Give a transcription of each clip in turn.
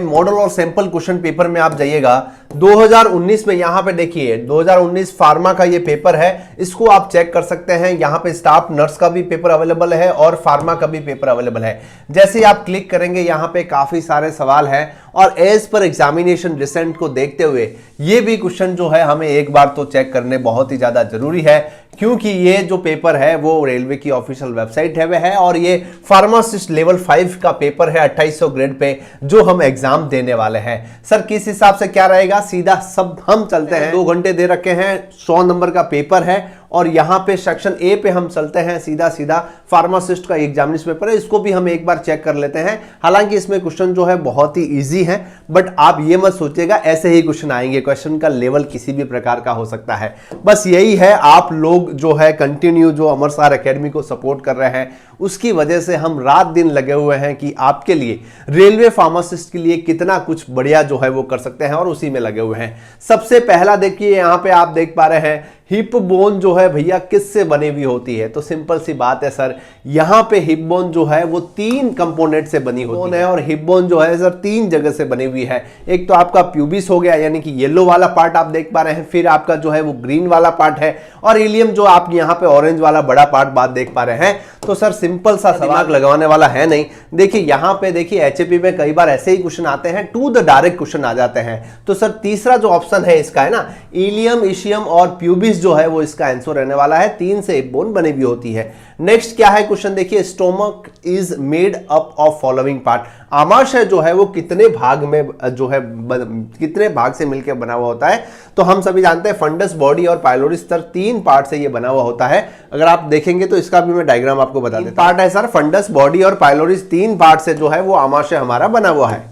Model और sample question paper में आप जाइएगा 2019 में, यहां पे देखिए 2019 फार्मा का ये पेपर है, इसको आप चेक कर सकते हैं। यहां पे स्टाफ नर्स का भी पेपर अवेलेबल है और फार्मा का भी पेपर अवेलेबल है। जैसे ही आप क्लिक करेंगे यहां पे काफी सारे सवाल हैं और एज पर एग्जामिनेशन रिसेंट को देखते हुए ये भी क्वेश्चन जो है हमें एक बार तो चेक करने बहुत ही ज्यादा जरूरी है, क्योंकि ये जो पेपर है वो रेलवे की ऑफिशियल वेबसाइट है और ये फार्मासिस्ट लेवल 5 का पेपर है 2800 ग्रेड पे जो हम एग्जाम देने वाले हैं। सर किस हिसाब से क्या रहेगा, सीधा सब हम चलते हैं। 2 घंटे दे रखे हैं, 100 नंबर का पेपर है और यहां पे सेक्शन ए पे हम चलते हैं, सीधा सीधा फार्मासिस्ट का एग्जामिनेशन पेपर है, इसको भी हम एक बार चेक कर लेते हैं। हालांकि इसमें क्वेश्चन जो है बहुत ही इजी है, बट आप ये मत सोचिएगा ऐसे ही क्वेश्चन आएंगे, क्वेश्चन का लेवल किसी भी प्रकार का हो सकता है। बस यही है, आप लोग जो है कंटिन्यू जो अमर सार एकेडमी को सपोर्ट कर रहे हैं उसकी वजह से हम रात दिन लगे हुए हैं कि आपके लिए रेलवे फार्मासिस्ट के लिए कितना कुछ बढ़िया जो है वो कर सकते हैं और उसी में लगे हुए हैं। सबसे पहला देखिए यहां पे आप देख पा रहे हैं हिप बोन जो है भैया किससे बनी हुई होती है, तो सिंपल सी बात है सर, यहां पे हिप बोन जो है वो 3 कंपोनेंट से बनी होती है और हिप बोन जो है सर 3 जगह से बनी हुई है। एक तो आपका प्यूबिस हो गया यानी कि येलो वाला पार्ट आप देख पा रहे हैं, फिर आपका जो है वो ग्रीन वाला पार्ट है और इलियम जो आप यहां पे ऑरेंज वाला बड़ा पार्ट बात देख पा रहे हैं। तो सर सिंपल सा दिमाग लगाने वाला है नहीं। देखिए यहां पे देखिए एचएपी में कई बार ऐसे ही क्वेश्चन आते हैं, टू द डायरेक्ट क्वेश्चन आ जाते हैं। तो सर तीसरा जो ऑप्शन है इसका है ना, इलियम, इशियम और प्यूबिस जो है वो इसका आंसर रहने वाला है। 3 से हिप बोन बनी हुई होती है। नेक्स्ट क्या है क्वेश्चन देखिए, stomach is made up of following part, आमाशय जो है वो कितने भाग में जो है कितने भाग से मिलकर बना हुआ होता है। तो हम सभी जानते हैं फंडस, बॉडी और पाइलोरी स्तर 3 पार्ट से ये बना हुआ होता है। अगर आप देखेंगे तो इसका भी मैं डायग्राम आपको बता देता हूं। पार्ट है सर फंडस, बॉडी और पाइलोरी, 3 पार्ट से जो है वो आमाशय हमारा बना हुआ है।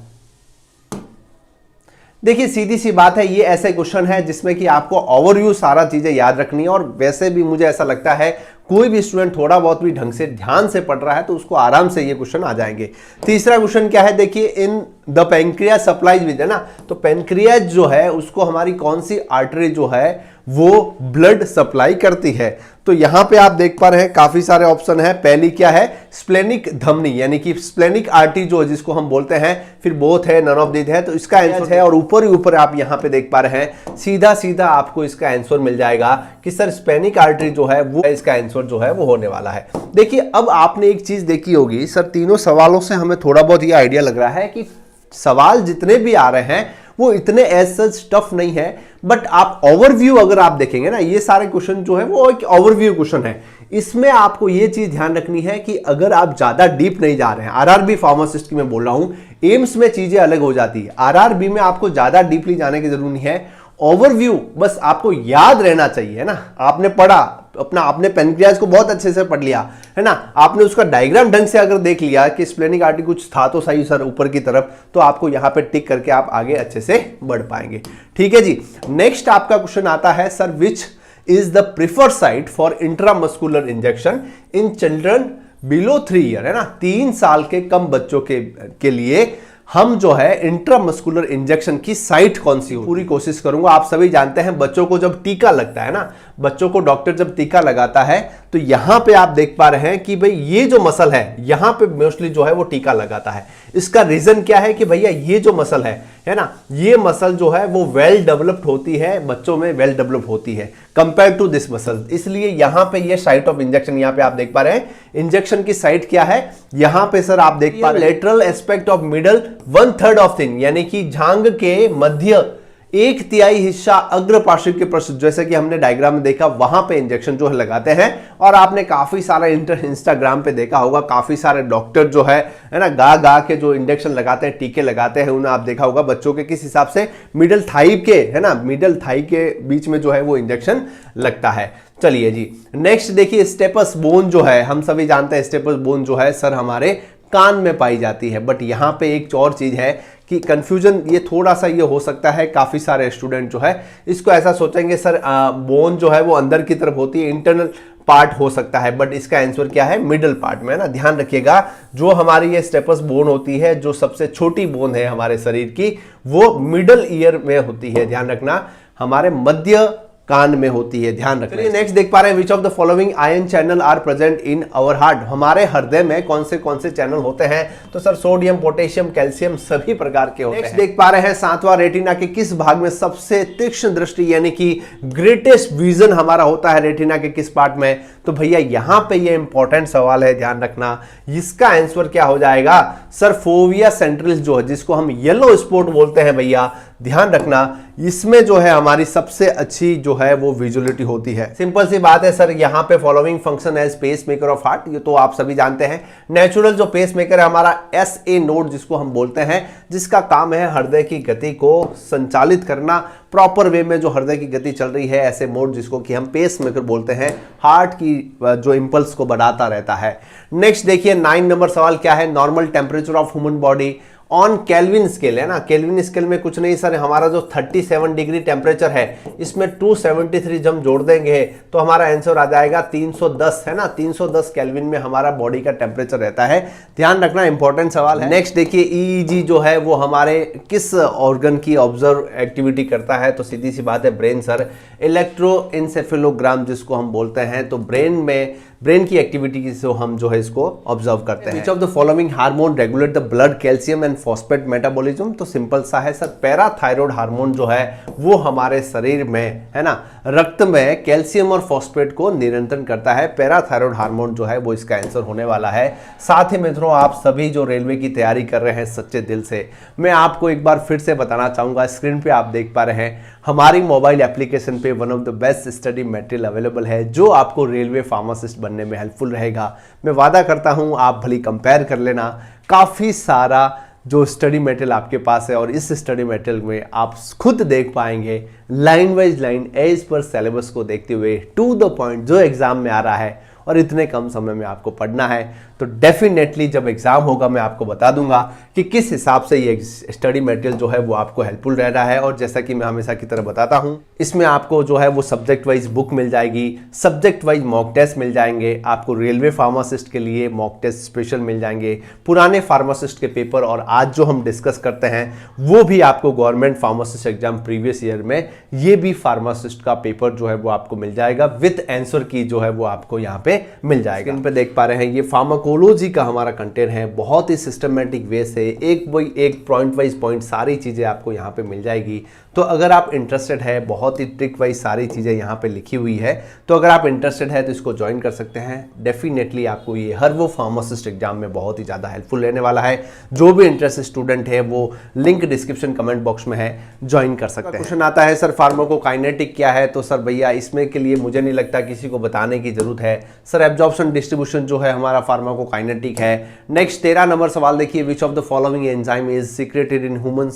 देखिए सीधी सी बात है, ये ऐसे क्वेश्चन है जिसमें कि आपको ओवरव्यू सारा चीजें याद रखनी है और वैसे भी मुझे ऐसा लगता है कोई भी स्टूडेंट थोड़ा बहुत भी ढंग से ध्यान से पढ़ रहा है तो उसको आराम से ये क्वेश्चन आ जाएंगे। तीसरा क्वेश्चन क्या है देखिए, in the pancreas supplies with, है ना, तो पेनक्रियाज जो है उसको हमारी कौन सी आर्टरी जो है वो ब्लड सप्लाई करती है। तो यहां पे आप देख पा रहे हैं काफी सारे ऑप्शन है। पहली क्या है, स्प्लेनिक धमनी यानी कि स्प्लेनिक आर्टरी जो जिसको हम बोलते हैं, फिर बोथ है, नन ऑफ दिस है, तो इसका आंसर है। और ऊपर ही ऊपर आप यहां पे देख पा रहे हैं सीधा सीधा आपको इसका आंसर मिल जाएगा कि सर स्प्लेनिक आर्टरी जो है वो इसका आंसर जो है वो होने वाला है। देखिए अब आपने एक चीज देखी होगी सर, तीनों सवालों से हमें थोड़ा बहुत ये आइडिया लग रहा है कि सवाल जितने भी आ रहे हैं वो इतने एज सच टफ नहीं है, बट आप ओवरव्यू अगर आप देखेंगे ना, ये सारे क्वेश्चन जो है वो एक ओवरव्यू क्वेश्चन है। इसमें आपको ये चीज ध्यान रखनी है कि अगर आप ज्यादा डीप नहीं जा रहे हैं, आरआरबी फार्मासिस्ट की मैं बोल रहा हूं, एम्स में चीजें अलग हो जाती है, आरआरबी में आपको ज्यादा डीपली जाने की जरूरत नहीं है। ओवरव्यू बस आपको याद रहना चाहिए, है ना, आपने पढ़ा अपना, आपने पेनक्रियाज को बहुत अच्छे से पढ़ लिया, है ना, आपने उसका डायग्राम ढंग से अगर देख लिया कि स्प्लेनिक आर्टरी कुछ था तो सही सर ऊपर की तरफ, तो आपको यहां पे टिक करके आप आगे अच्छे से बढ़ पाएंगे। ठीक है जी। नेक्स्ट आपका क्वेश्चन आता है sir, which is the preferred site for intramuscular injection in children below 3 year, है ना, 3 साल के कम बच्चों के लिए हम जो है इंट्रामस्कुलर इंजेक्शन की साइट कौन सी हो, पूरी कोशिश करूंगा। आप सभी जानते हैं बच्चों को जब टीका लगता है ना, बच्चों को डॉक्टर जब टीका लगाता है तो यहां पे आप देख पा रहे हैं कि भाई ये जो मसल है यहां पे मोस्टली जो है वो टीका लगाता है। इसका रीजन क्या है कि भैया ये जो मसल है ना, ये मसल जो है वो वेल डेवलप्ड होती है, बच्चों में वेल डेवलप होती है कंपेयर टू दिस मसल, इसलिए यहां पे ये साइट ऑफ इंजेक्शन यहां पे आप देख पा रहे हैं। इंजेक्शन की साइट क्या है यहां पे सर आप देख पा रहे हैं, lateral aspect of middle 1/3 of thing, यानी कि जांघ के मध्य 1/3 हिस्सा अग्र पार्श्व के पृष्ठ, जैसे कि हमने डायग्राम में देखा वहां पे इंजेक्शन जो है लगाते हैं। और आपने काफी सारा इंस्टाग्राम पे देखा होगा, काफी सारे डॉक्टर जो है ना गा गा के जो इंजेक्शन लगाते हैं, टीके लगाते हैं, उन्हें आप देखा होगा बच्चों के किस हिसाब से मिडल थाई के, है ना, मिडल थाई के बीच में जो है वो इंजेक्शन लगता है। चलिए जी नेक्स्ट देखिए, स्टेपस बोन जो है हम सभी जानते हैं, स्टेपस बोन जो है सर हमारे कान में पाई जाती है। बट यहां पे एक और चीज है कि कंफ्यूजन ये थोड़ा सा ये हो सकता है, काफी सारे स्टूडेंट जो है इसको ऐसा सोचेंगे सर बोन जो है वो अंदर की तरफ होती है, इंटरनल पार्ट हो सकता है, बट इसका आंसर क्या है, मिडल पार्ट में, ना। ध्यान रखिएगा जो हमारी ये स्टेपस बोन होती है, जो सबसे छोटी बोन है हमारे शरीर की, वो मिडल ईयर में होती है। ध्यान रखना, हमारे मध्य कान में होती है, ध्यान रखिए। नेक्स्ट देख पा रहे हैं, which of the following ion channel are present in our heart, हमारे हृदय में कौन से चैनल होते हैं, तो सर सोडियम, पोटेशियम, कैल्शियम सभी प्रकार के होते हैं। नेक्स्ट देख पा रहे हैं, सातवां रेटिना के किस भाग में सबसे तीक्ष्ण दृष्टि यानी कि ग्रेटेस्ट विजन हमारा होता है रेटिना के किस पार्ट में, तो भैया यहां पे ये इंपॉर्टेंट सवाल है, ध्यान रखना। इसका आंसर क्या हो जाएगा सर, फोविया सेंट्रलिस जो है, जिसको हम येलो स्पॉट बोलते हैं भैया, ध्यान रखना। इसमें जो है हमारी सबसे अच्छी जो है वो विजुअलिटी होती है। सिंपल सी बात है सर, यहाँ पे following function as pacemaker of heart, ये तो आप सभी जानते हैं। नेचुरल जो पेस मेकर है हमारा SA नोड जिसको हम बोलते हैं, जिसका काम है हृदय की गति को संचालित करना प्रॉपर वे में, जो हृदय की गति चल रही है ऐसे मोड जिसको कि हम पेस मेकर बोलते हैं, हार्ट की जो इंपल्स को बढ़ाता रहता है। नेक्स्ट देखिए 9 नंबर सवाल क्या है, normal temperature of human body on kelvin scale, है ना। केल्विन स्केल में कुछ नहीं सर, हमारा जो 37 डिग्री टेम्परेचर है इसमें 273 जब जोड़ देंगे तो हमारा आंसर आ जाएगा 310, है ना। 310 केल्विन में हमारा बॉडी का टेम्परेचर रहता है, ध्यान रखना, इंपॉर्टेंट सवाल है। नेक्स्ट देखिए EEG जो है वो हमारे किस ऑर्गन की ऑब्जर्व एक्टिविटी करता है, तो सीधी सी बात है ब्रेन सर। इलेक्ट्रोएन्सेफेलोग्राम जिसको हम बोलते हैं, तो ब्रेन की एक्टिविटी से हम जो है इसको ऑब्जर्व करते हैं। Which of the following hormone regulate the blood calcium and phosphate metabolism, तो सिंपल सा है सर, पैराथायरॉयड हार्मोन जो है वो हमारे शरीर में, है ना, रक्त में कैल्शियम और फॉस्फेट को नियंत्रण करता है। पैराथायरॉयड हार्मोन जो है वो इसका आंसर होने वाला है। साथ ही मित्रों, आप सभी जो रेलवे की तैयारी कर रहे हैं सच्चे दिल से, मैं आपको एक बार फिर से बताना चाहूंगा, स्क्रीन पे आप देख पा रहे हैं हमारी मोबाइल एप्लीकेशन पे one of the best study material available है जो आपको रेलवे फार्मासिस्ट बनने में हेल्पफुल रहेगा। मैं वादा करता हूं आप भली कंपेयर कर लेना, काफ़ी सारा जो स्टडी मटेरियल आपके पास है और इस स्टडी मटेरियल में आप खुद देख पाएंगे line wise line as per syllabus को देखते हुए टू द पॉइंट जो एग्जाम में आ रहा है, और इतने कम समय में आपको पढ़ना है। तो डेफिनेटली जब एग्जाम होगा मैं आपको बता दूंगा कि किस हिसाब से ये स्टडी मटेरियल जो है वो आपको हेल्पफुल रह रहा है। और जैसा कि मैं हमेशा की तरह बताता हूं, इसमें आपको जो है वो सब्जेक्ट वाइज बुक मिल जाएगी, सब्जेक्ट वाइज मॉक टेस्ट मिल जाएंगे, आपको रेलवे फार्मासिस्ट के लिए मॉक टेस्ट स्पेशल मिल जाएंगे, पुराने फार्मासिस्ट के पेपर और आज जो हम डिस्कस करते हैं वो भी आपको government pharmacist exam previous year में ये भी फार्मासिस्ट का पेपर जो है वो आपको मिल जाएगा विथ आंसर की जो है वो आपको यहाँ पे मिल जाएगा। इन पे देख पा रहे हैं ये फार्माकोलॉजी का हमारा कंटेंट है, बहुत ही सिस्टमेटिक वे से एक पॉइंट वाइज पॉइंट सारी चीजें आपको यहाँ पे मिल जाएगी। तो अगर आप इंटरेस्टेड है, बहुत ही ट्रिक वाइज सारी चीजें यहाँ पे लिखी हुई है, तो अगर आप इंटरेस्टेड है तो इसको ज्वाइन कर सकते हैं। डेफिनेटली आपको ये हर वो फार्मासिस्ट एग्जाम में बहुत ही ज्यादा हेल्पफुल रहने वाला है। जो भी इंटरेस्टेड स्टूडेंट है वो लिंक डिस्क्रिप्शन कमेंट बॉक्स में है, ज्वाइन कर सकते हैं। क्वेश्चन आता है सर फार्माकोकाइनेटिक क्या है, तो सर भैया इसमें के लिए मुझे नहीं लगता किसी को बताने की जरूरत है सर। एब्जॉर्प्शन डिस्ट्रीब्यूशन जो है हमारा फार्माकोकाइनेटिक है। नेक्स्ट 13 नंबर सवाल देखिए, विच of the following enzyme is secreted in human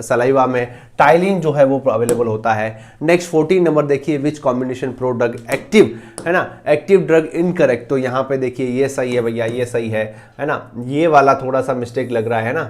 saliva में टाइलिन जो है वो अवेलेबल होता है। नेक्स्ट 14 नंबर देखिए, which combination pro drug active, है ना, एक्टिव ड्रग इनकरेक्ट, तो यहाँ पे देखिए ये सही है भैया, ये सही है ना, ये वाला थोड़ा सा मिस्टेक लग रहा है ना,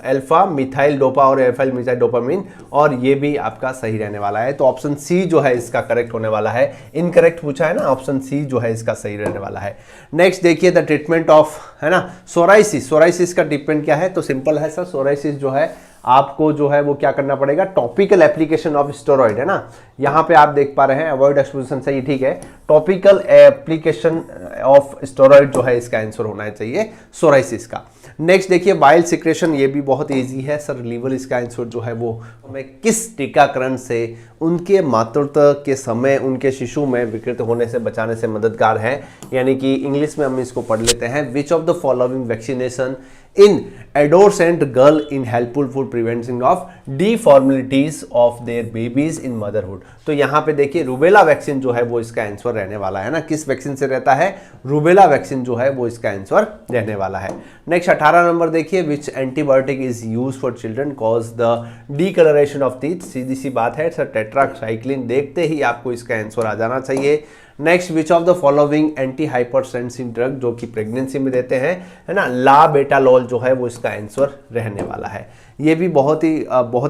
अल्फा मिथाइल डोपा और एल्फाइल मिथाइल डोपामिन, और ये भी आपका सही रहने वाला है। तो ऑप्शन सी जो है इसका करेक्ट होने वाला है, इनकरेक्ट पूछा है ना, ऑप्शन सी जो है इसका सही रहने वाला है। नेक्स्ट देखिए द ट्रीटमेंट ऑफ, है ना, सोराइसिस का ट्रीटमेंट क्या है, तो सिंपल है सर, सोराइसिस जो है आपको जो है वो क्या करना पड़ेगा, टॉपिकल एप्लीकेशन ऑफ स्टेरॉइड, है ना, यहाँ पे आप देख पा रहे हैं अवॉइड एक्सपोजिशन, सही, ठीक है, टॉपिकल एप्लीकेशन ऑफ स्टेरॉइड जो है इसका आंसर होना चाहिए सोराइसिस का। नेक्स्ट देखिए बाइल सिक्रेशन, ये भी बहुत इजी है सर, लीवर इसका आंसर जो है वो हमें किस टीकाकरण से उनके मातृत्व के समय उनके शिशु में विकृत होने से बचाने से मददगार है, यानी कि इंग्लिश में हम इसको पढ़ लेते हैं, which of the following vaccination in adolescent girl in helpful for prevention of deformities of their babies in motherhood. तो यहाँ पे देखिए रूबेला वैक्सीन जो है वो इसका आंसर रहने वाला है ना, किस वैक्सीन से रहता है, रूबेला वैक्सीन जो है वो इसका आंसर रहने वाला है। नेक्स्ट 18 नंबर देखिए, which antibiotic is use for children cause the decoloration of teeth, सीधी सी बात है सर टेट्रासाइक्लिन, देखते ही आपको इसका आंसर आ जाना चाहिए। Next which of the following anti hypertensive drug जो कि प्रेगनेंसी में देते हैं, है ना, लाबेटालोल जो है वो इसका आंसर रहने वाला है। ये भी बहुत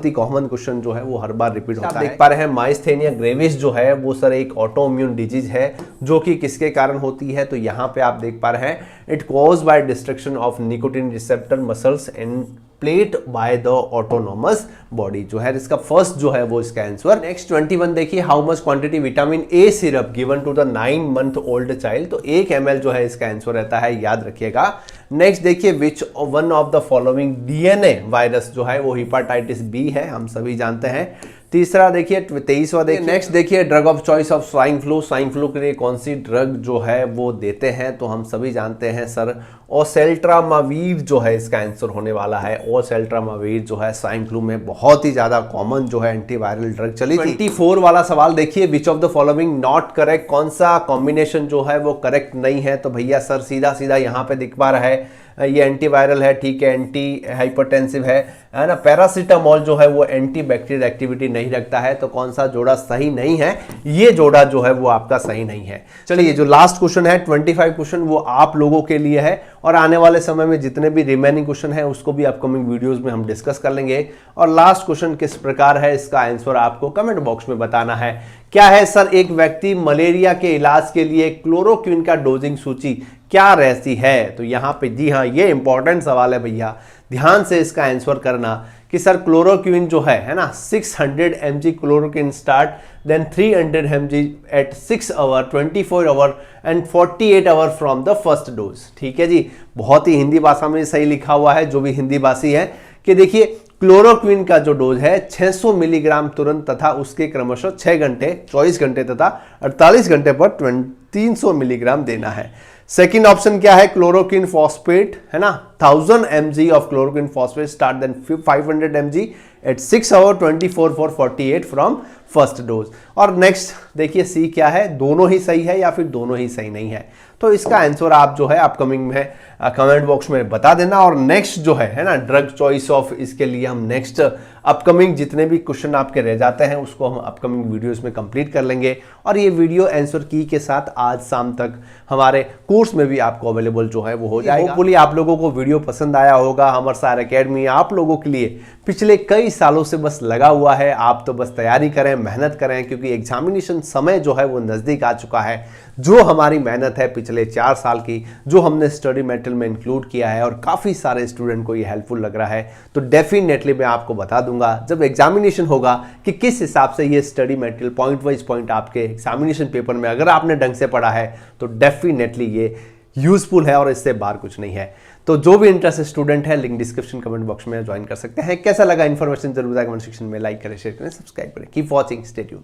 ही कॉमन क्वेश्चन जो है वो हर बार रिपीट होता है। देख पा रहे हैं माइस्थेनिया ग्रेविस जो है वो सर एक ऑटो इम्यून डिजीज है जो कि किसके कारण होती है, तो यहाँ पे आप देख पा रहे हैं it cause by destruction of nicotine receptor muscles end plate by the autonomous body जो है इसका फर्स्ट जो है वो इसका आंसर। नेक्स्ट 21 देखिए, how much quantity vitamin A syrup given to the 9 month old child, तो 1 ml जो है इसका आंसर रहता है, याद रखिएगा। नेक्स्ट देखिए, which one of the following DNA virus जो है वो हेपेटाइटिस बी है, हम सभी जानते हैं। तीसरा देखिए 23वां देखिए, नेक्स्ट देखिए, drug of choice of swine flu, swine flu के लिए कौन सी ड्रग जो है वो देते हैं, तो हम सभी जानते हैं सर ओसेल्ट्रामावीर जो है इसका आंसर होने वाला है। ओसेल्ट्रामावीर जो है स्वाइन फ्लू में बहुत ही ज्यादा कॉमन जो है एंटीवायरल ड्रग चली थी। 24 वाला सवाल देखिए, विच of the following not correct, कौन सा कॉम्बिनेशन जो है वो करेक्ट नहीं है, तो भैया सर सीधा सीधा यहाँ पे दिख पा रहा है, ये एंटीवायरल है, ठीक है, एंटी हाइपरटेंसिव है ना। पैरासीटामोल जो है वो एंटी बैक्टीरियल एक्टिविटी नहीं रखता है, तो कौन सा जोड़ा सही नहीं है, ये जोड़ा जो है वो आपका सही नहीं है। चलिए जो लास्ट क्वेश्चन है 25 क्वेश्चन वो आप लोगों के लिए है, और आने वाले समय में जितने भी रिमेनिंग क्वेश्चन है उसको भी अपकमिंग वीडियोस में हम डिस्कस कर लेंगे। और लास्ट क्वेश्चन किस प्रकार है, इसका आंसर आपको कमेंट बॉक्स में बताना है। क्या है सर, एक व्यक्ति मलेरिया के इलाज के लिए क्लोरोक्विन का डोजिंग सूची क्या रहती है, तो यहां पे जी हाँ ये इंपॉर्टेंट सवाल है भैया, ध्यान से इसका आंसर करना कि सर क्लोरोक्विन जो है ना 600 mg chloroquine start, then 300 mg at 6 hour, 24 hour and 48 hour from the first dose. ठीक है जी, बहुत ही हिंदी भाषा में सही लिखा हुआ है, जो भी हिंदी भाषी है, कि देखिए क्लोरोक्विन का जो डोज है 600 मिलीग्राम तुरंत तथा उसके क्रमशः 6 घंटे, 24 घंटे तथा 48 घंटे पर 300 मिलीग्राम देना है। सेकेंड ऑप्शन क्या है, क्लोरोक्विन फॉस्फेट है ना, 1000 mg of chloroquine phosphate start, then 500 mg at 6 hour, 24 for 48 from first dose. और नेक्स्ट देखिए सी क्या है, दोनों ही सही है या फिर दोनों ही सही नहीं है, तो इसका आंसर आप जो है अपकमिंग में कमेंट बॉक्स में बता देना। और नेक्स्ट जो है ना ड्रग चॉइस ऑफ, इसके लिए हम नेक्स्ट अपकमिंग जितने भी क्वेश्चन आपके रह जाते हैं उसको हम अपकमिंग वीडियोस में कंप्लीट कर लेंगे, और ये वीडियो आंसर की के साथ आज शाम तक हमारे कोर्स में भी आपको अवेलेबल जो है वो हो जाएगा। होपफुली आप लोगों को वीडियो पसंद आया होगा। अमरसार एकेडमी आप लोगों के लिए पिछले कई सालों से बस लगा हुआ है, आप तो बस तैयारी करें, मेहनत करें, क्योंकि एग्जामिनेशन समय जो है वो नज़दीक आ चुका है। जो हमारी मेहनत है पिछले 4 साल की, जो हमने स्टडी मटेरियल में इंक्लूड किया है, और काफ़ी सारे स्टूडेंट को ये हेल्पफुल लग रहा है, तो डेफिनेटली मैं आपको बता दूंगा जब एग्जामिनेशन होगा कि किस हिसाब से ये study material point wise point आपके एग्जामिनेशन पेपर में अगर आपने ढंग से पढ़ा है तो डेफिनेटली ये यूजफुल है और इससे बाहर कुछ नहीं है। तो जो भी इंटरेस्टेड स्टूडेंट है लिंक डिस्क्रिप्शन कमेंट बॉक्स में ज्वाइन कर सकते हैं। कैसा लगा इन्फॉर्मेशन जरूर कमेंट सेक्शन में लाइक करें, शेयर करें, सब्सक्राइब करें। Keep watching, stay tuned.